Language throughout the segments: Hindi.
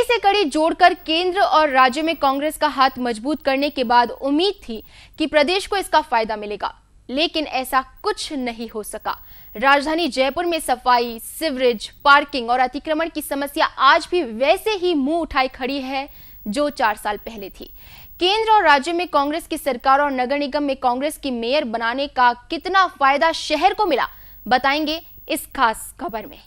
कड़ी से कड़ी जोड़कर केंद्र और राज्य में कांग्रेस का हाथ मजबूत करने के बाद उम्मीद थी कि प्रदेश को इसका फायदा मिलेगा, लेकिन ऐसा कुछ नहीं हो सका। राजधानी जयपुर में सफाई, सीवरेज, पार्किंग और अतिक्रमण की समस्या आज भी वैसे ही मुंह उठाए खड़ी है जो 4 साल पहले थी। केंद्र और राज्य में कांग्रेस की सरकार और नगर निगम में कांग्रेस की मेयर बनाने का कितना फायदा शहर को मिला, बताएंगे इस खास खबर में।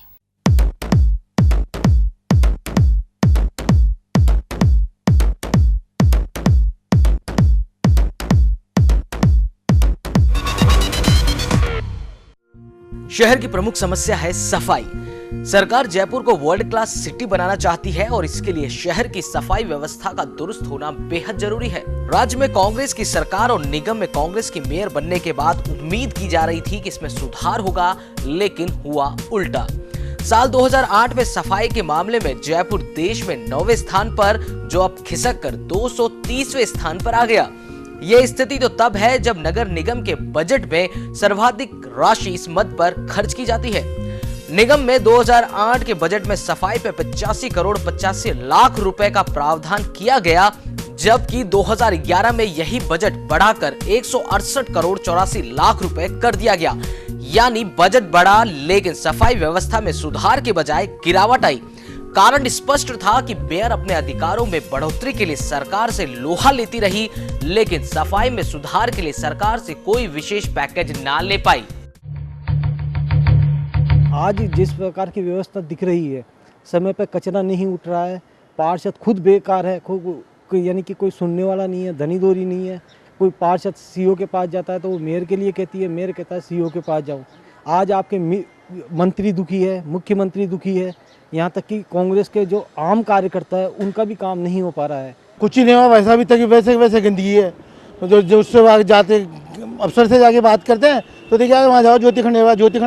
शहर की प्रमुख समस्या है सफाई। सरकार जयपुर को वर्ल्ड क्लास सिटी बनाना चाहती है और इसके लिए शहर की सफाई व्यवस्था का दुरुस्त होना बेहद जरूरी है। राज्य में कांग्रेस की सरकार और निगम में कांग्रेस की मेयर बनने के बाद उम्मीद की जा रही थी कि इसमें सुधार होगा, लेकिन हुआ उल्टा। साल 2008 में सफाई के मामले में जयपुर देश में 9वें स्थान पर, जो अब खिसक कर 230वें स्थान पर आ गया। ये स्थिति तो तब है जब नगर निगम के बजट में सर्वाधिक राशि इस मद पर खर्च की जाती है। निगम में 2008 के बजट में सफाई पे 85 करोड़ 85 लाख रुपए का प्रावधान किया गया, जबकि 2011 में यही बजट बढ़ाकर 168 करोड़ 84 लाख रुपए कर दिया गया। यानी बजट बढ़ा, लेकिन सफाई व्यवस्था में सुधार के बजाय गिरावट आई। कारण स्पष्ट था कि मेयर अपने अधिकारों में बढ़ोतरी के लिए सरकार से लोहा लेती रही, लेकिन सफाई में सुधार के लिए सरकार से कोई विशेष पैकेज ना ले पाई। आज जिस प्रकार की व्यवस्था दिख रही है, समय पर कचरा नहीं उठ रहा है, पार्षद खुद बेकार है, यानी कि कोई सुनने वाला नहीं है, धनीदोरी नहीं है। कोई पार्षद सीओ के पास जाता है तो वो मेयर के लिए कहती है, मेयर कहता है सीओ के पास जाओ। आज आपके मंत्री दुखी है, मुख्यमंत्री दुखी है, यहाँ तक कि कांग्रेस के जो आम कार्यकर्ता है उनका भी काम नहीं हो पा रहा है। कुछ ही नहीं हुआ, वैसा भी तक वैसे गंदगी है। जो उससे जाते अफसर से जाके बात करते हैं तो देखिए वहाँ जाओ, ज्योति खंडे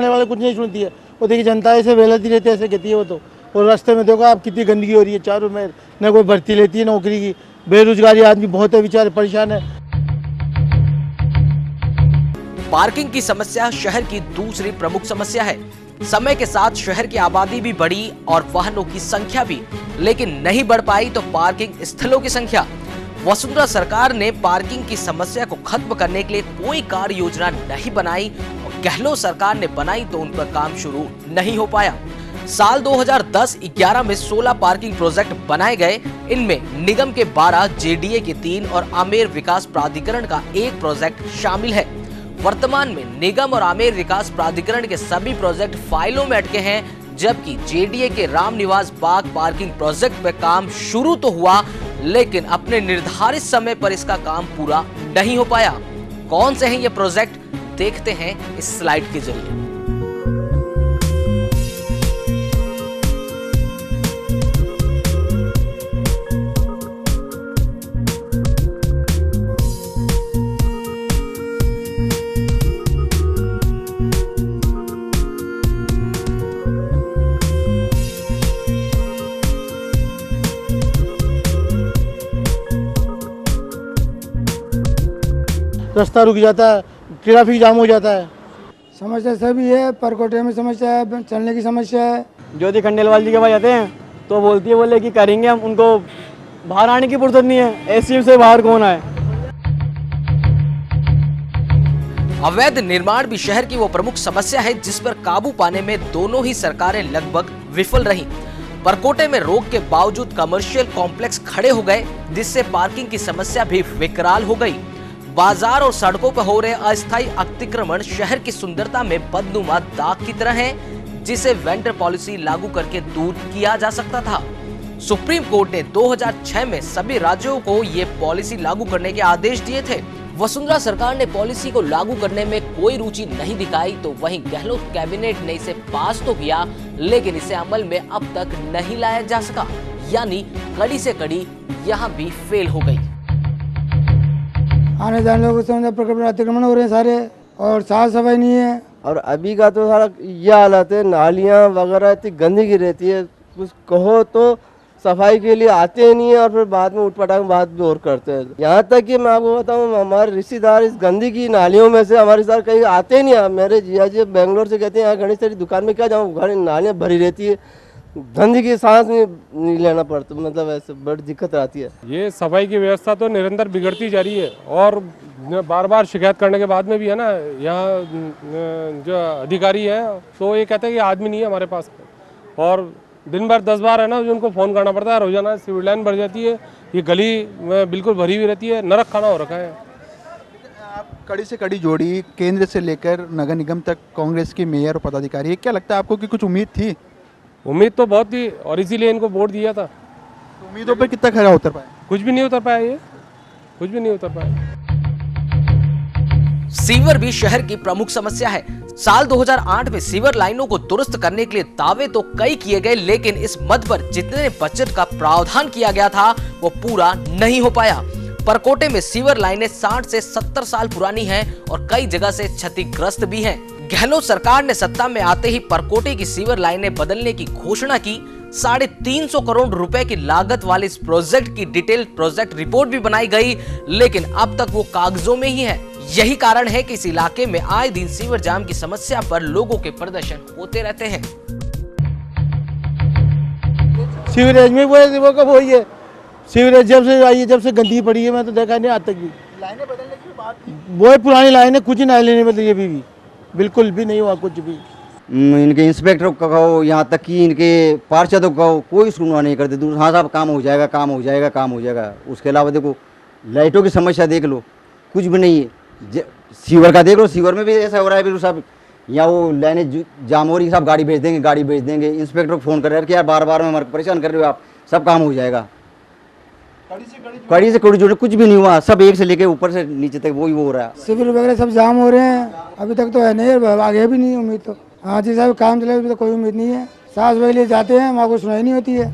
वाले कुछ नहीं सुनती है। वो देखिए जनता ऐसे वेलती रहती है, ऐसे कहती है वो तो। और रास्ते में देखो आप कितनी गंदगी हो रही है चारों में, न कोई भर्ती लेती है नौकरी की। बेरोजगारी आदमी बहुत है, बेचारे परेशान है। पार्किंग की समस्या शहर की दूसरी प्रमुख समस्या है। समय के साथ शहर की आबादी भी बढ़ी और वाहनों की संख्या भी, लेकिन नहीं बढ़ पाई तो पार्किंग स्थलों की संख्या। वसुंधरा सरकार ने पार्किंग की समस्या को खत्म करने के लिए कोई कार्य योजना नहीं बनाई और गहलोत सरकार ने बनाई तो उन पर काम शुरू नहीं हो पाया। साल 2010-11 में 16 पार्किंग प्रोजेक्ट बनाए गए। इनमें निगम के 12, जेडीए के 3 और आमेर विकास प्राधिकरण का 1 प्रोजेक्ट शामिल है। वर्तमान में निगम और आमेर विकास प्राधिकरण के सभी प्रोजेक्ट फाइलों में अटके हैं, जबकि जेडीए के रामनिवास बाग पार्किंग प्रोजेक्ट पे काम शुरू तो हुआ, लेकिन अपने निर्धारित समय पर इसका काम पूरा नहीं हो पाया। कौन से हैं ये प्रोजेक्ट, देखते हैं इस स्लाइड के जरिए। रास्ता रुक जाता है, ट्रैफिक जाम हो जाता है। समस्या सभी है, परकोटे में समस्या है, चलने की समस्या है। ज्योति खंडेलवाल जी के पास जाते हैं तो बोले कि करेंगे हम, उनको बाहर आने की फुर्सत नहीं है। एससीएफ से बाहर कौन आए। अवैध निर्माण भी शहर की वो प्रमुख समस्या है जिस पर काबू पाने में दोनों ही सरकारें लगभग विफल रहीं। परकोटे में रोक के बावजूद कमर्शियल कॉम्प्लेक्स खड़े हो गए, जिससे पार्किंग की समस्या भी विकराल हो गई। बाजार और सड़कों पर हो रहे अस्थायी अतिक्रमण शहर की सुंदरता में बदनुमा दाग की तरह है, जिसे वेंडर पॉलिसी लागू करके दूर किया जा सकता था। सुप्रीम कोर्ट ने 2006 में सभी राज्यों को ये पॉलिसी लागू करने के आदेश दिए थे। वसुंधरा सरकार ने पॉलिसी को लागू करने में कोई रुचि नहीं दिखाई, तो वहीं गहलोत कैबिनेट ने इसे पास तो किया, लेकिन इसे अमल में अब तक नहीं लाया जा सका। यानी कड़ी से कड़ी यहाँ भी फेल हो गई। आने जाने लोगों से अतिक्रमण हो रहे हैं सारे, और साफ सफाई नहीं है। और अभी का तो सारा ये हालत है, नालियाँ वगैरह इतनी गंदगी रहती है, कुछ कहो तो सफाई के लिए आते ही नहीं है और फिर बाद में उठपटांग बात भी और करते हैं। यहाँ तक कि मैं आपको बताऊँ, हमारे रिश्तेदार इस गंदगी नालियों में से हमारे साथ कहीं आते नहीं है। मेरे जिया जी बेंगलोर से कहते हैं यहाँ घनी सारी दुकान में क्या जाऊँ, घर नालियाँ भरी रहती है, धंधे की सांस नहीं लेना पड़ता, मतलब ऐसे बड़ी दिक्कत आती है। ये सफाई की व्यवस्था तो निरंतर बिगड़ती जा रही है और बार बार शिकायत करने के बाद में भी है ना, यहाँ जो अधिकारी है तो ये कहते हैं कि आदमी नहीं है हमारे पास, और दिन भर 10 बार है ना जो उनको फ़ोन करना पड़ता है। रोजाना सिविल लाइन भर जाती है, ये गली बिल्कुल भरी हुई रहती है, नरक खाना हो रखा है। आप कड़ी से कड़ी जोड़ी केंद्र से लेकर नगर निगम तक कांग्रेस के मेयर और पदाधिकारी, क्या लगता है आपको कि कुछ उम्मीद थी? उम्मीद तो बहुत थी और इसीलिए इनको वोट दिया था। तो उम्मीदों पर कितना खरा उतर पाया? कुछ भी नहीं उतर पाया, ये कुछ भी नहीं उतर पाया। सीवर भी शहर की प्रमुख समस्या है। साल 2008 में सीवर लाइनों को दुरुस्त करने के लिए दावे तो कई किए गए, लेकिन इस मद पर जितने बजट का प्रावधान किया गया था वो पूरा नहीं हो पाया। परकोटे में सीवर लाइनें 60 से 70 साल पुरानी हैं और कई जगह से क्षतिग्रस्त भी हैं। गहलोत सरकार ने सत्ता में आते ही परकोटे की सीवर लाइनें बदलने की घोषणा की। 350 करोड़ रुपए की लागत वाले इस प्रोजेक्ट की डिटेल प्रोजेक्ट रिपोर्ट भी बनाई गई, लेकिन अब तक वो कागजों में ही है। यही कारण है कि इस इलाके में आए दिन सीवर जाम की समस्या पर लोगों के प्रदर्शन होते रहते हैं। सीवरेज में वो कब हुई है? सीवरेज जब से आई है, जब से गंदगी पड़ी है, मैं तो देखा नहीं आज तक भी। लाइनें बदलने की बात की, वो पुरानी लाइन है, कुछ लाइनें नहीं बदली अभी भी, बिल्कुल भी नहीं हुआ कुछ भी। इनके इंस्पेक्टर को कहो, यहाँ तक कि इनके पार्षदों को कहो, कोई सुनवाई नहीं करते। दूर हाँ साहब काम हो जाएगा, काम हो जाएगा, काम हो जाएगा। उसके अलावा देखो लाइटों की समस्या देख लो, कुछ भी नहीं है। सीवर का देख लो, सीवर में भी ऐसा हो रहा है बिल्कुल साहब, यहाँ वो लाइनें जाम हो रही, साहब गाड़ी भेज देंगे, गाड़ी भेज देंगे। इंस्पेक्टर को फ़ोन कर रहे हैं कि यार बार बार में हमारे परेशान कर रहे हो आप, सब काम हो जाएगा। कड़ी से कड़ी जोड़े कुछ भी नहीं हुआ, सब एक से लेके ऊपर से नीचे तक वही हो रहा है। सिविल वगैरह सब जाम हो रहे हैं, अभी तक तो है नहीं, आगे भी नहीं उम्मीद। तो हाँ जी साहब, काम चले अभी तो कोई उम्मीद नहीं है। सास भाई लिए जाते हैं, वहाँ को सुनाई नहीं होती है।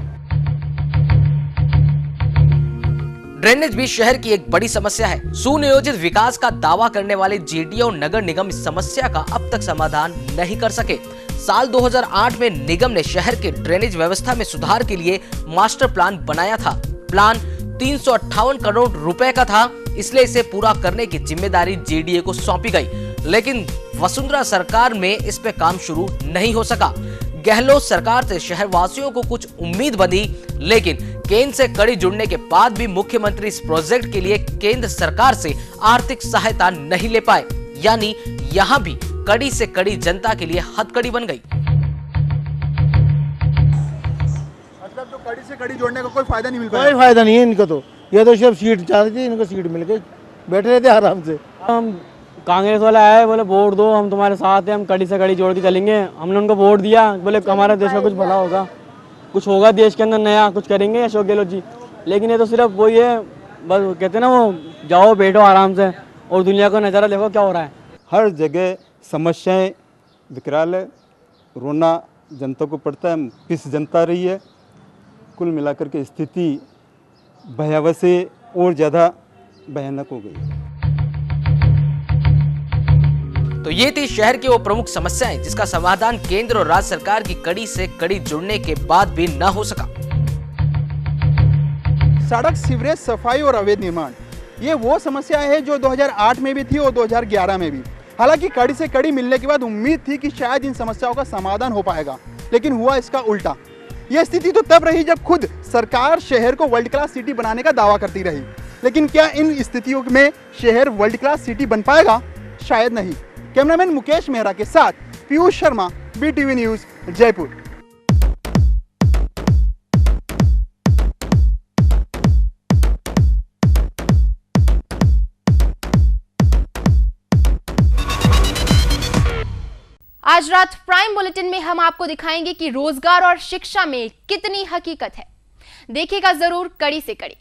ड्रेनेज भी शहर की एक बड़ी समस्या है। सुनियोजित विकास का दावा करने वाले जेडीए और नगर निगम इस समस्या का अब तक समाधान नहीं कर सके। साल 2008 में निगम ने शहर के ड्रेनेज व्यवस्था में सुधार के लिए मास्टर प्लान बनाया था। प्लान 358 करोड़ रुपए का था, इसलिए इसे पूरा करने की जिम्मेदारी जेडीए को सौंपी गई, लेकिन वसुंधरा सरकार में इस पे काम शुरू नहीं हो सका। गहलोत सरकार से शहरवासियों को कुछ उम्मीद बंधी, लेकिन केंद्र से कड़ी जुड़ने के बाद भी मुख्यमंत्री इस प्रोजेक्ट के लिए केंद्र सरकार से आर्थिक सहायता नहीं ले पाए, यानी यहाँ भी कड़ी से कड़ी जनता के लिए हथकड़ी बन गई। मतलब जो कड़ी से कड़ी जोड़ने का कोई फायदा नहीं मिल पाया? कोई फायदा नहीं है इनको तो, ये तो सिर्फ सीट चाहती थी, इनको सीट मिल गई, बैठे रहते आराम से। हम कांग्रेस वाला आए, बोले वोट दो, हम तुम्हारे साथ हैं, हम कड़ी से कड़ी जोड़ के चलेंगे। हमने उनको वोट दिया, बोले हमारे देश का कुछ भला होगा, कुछ होगा देश के अंदर नया, कुछ करेंगे अशोक गहलोत जी। लेकिन ये तो सिर्फ वही है, बस कहते हैं ना वो जाओ बैठो आराम से और दुनिया का नज़ारा देखो क्या हो रहा है। हर जगह समस्याएं विकराल है, रोना जनता को पड़ता है, पिस जनता रही है। कुल मिलाकर के स्थिति भयावह से और ज़्यादा भयानक हो गई। तो ये थी शहर की वो प्रमुख समस्याएं जिसका समाधान केंद्र और राज्य सरकार की कड़ी से कड़ी जुड़ने के बाद भी न हो सका। सड़क, सीवरेज, सफाई और अवैध निर्माण, ये वो समस्या है जो 2008 में भी थी और 2011 में भी। हालांकि कड़ी से कड़ी मिलने के बाद उम्मीद थी कि शायद इन समस्याओं का समाधान हो पाएगा, लेकिन हुआ इसका उल्टा। यह स्थिति तो तब रही जब खुद सरकार शहर को वर्ल्ड क्लास सिटी बनाने का दावा करती रही, लेकिन क्या इन स्थितियों में शहर वर्ल्ड क्लास सिटी बन पाएगा? शायद नहीं। कैमरामैन मुकेश मेहरा के साथ पीयूष शर्मा, BTV न्यूज, जयपुर। आज रात प्राइम बुलेटिन में हम आपको दिखाएंगे कि रोजगार और शिक्षा में कितनी हकीकत है। देखिएगा जरूर कड़ी से कड़ी।